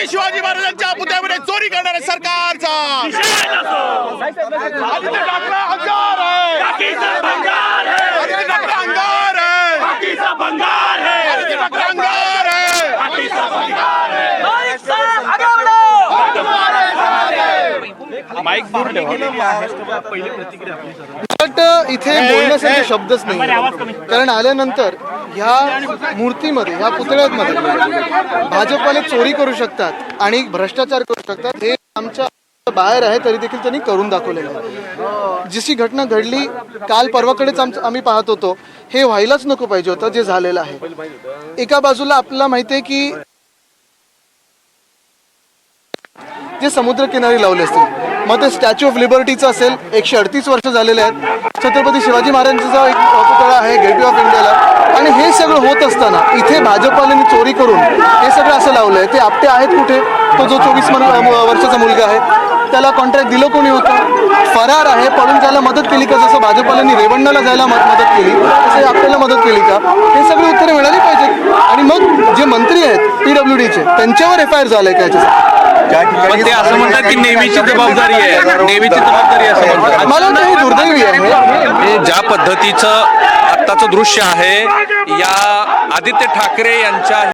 छत्रपती शिवाजी महाराजांच्या पुतळ्यामध्ये चोरी करणाऱ्या सरकारचा आदित्य ठाकरे अंगार है, आदित्य ठाकरे अंगार है, आदित्य ठाकरे अंगार है। माईक दूर इथे बोलण्यासाठी शब्दच नाही, कारण आल्यानंतर ह्या मूर्तीमध्ये ह्या पुतळ्यांमध्ये भाजपवाले चोरी करू शकतात आणि भ्रष्टाचार करू शकतात हे आमच्या बाहेर आहे, तरी देखील त्यांनी करून दाखवलेलं आहे। जशी घटना घडली काल परवाकडेच आम्ही पाहत होतो, हे व्हायलाच नको पाहिजे होतं जे झालेलं आहे। एका बाजूला आपल्याला माहिती आहे की जे समुद्रकिनारी लावले असतील, मग ते स्टॅच्यू ऑफ लिबर्टीचं असेल, 138 वर्ष झालेले आहेत, छत्रपती शिवाजी महाराजांचा एक पुतळा आहे गेटवे ऑफ इंडियाला, आणि हे सगळं होत असताना इथे भाजपवाल्यांनी चोरी करून हे सगळं असं लावलंय। ते आपटे आहेत कुठे? तो जो 24 वर्षाचा मुलगा आहे त्याला कॉन्ट्रॅक्ट दिलं कोणी होतं? फरार आहे, पळून जायला मदत केली का? जसं भाजपवाल्यांनी रेवण्णाला जायला मदत केली तसं आपल्याला मदत केली का? हे सगळी उत्तरे मिळाली पाहिजेत। आणि मग जे मंत्री आहेत PWDचे त्यांच्यावर FIR झालंय का याच्यासाठी? पण ते असं म्हणतात की नेहमीची जबाबदारी आहे, नेहमीची जबाबदारी असं म्हणतात। मला वाटतं हे दुर्दैवी आहे। ज्या पद्धतीचं आत्ताचं दृश्य आहे, या आदित्य ठाकरे यांच्या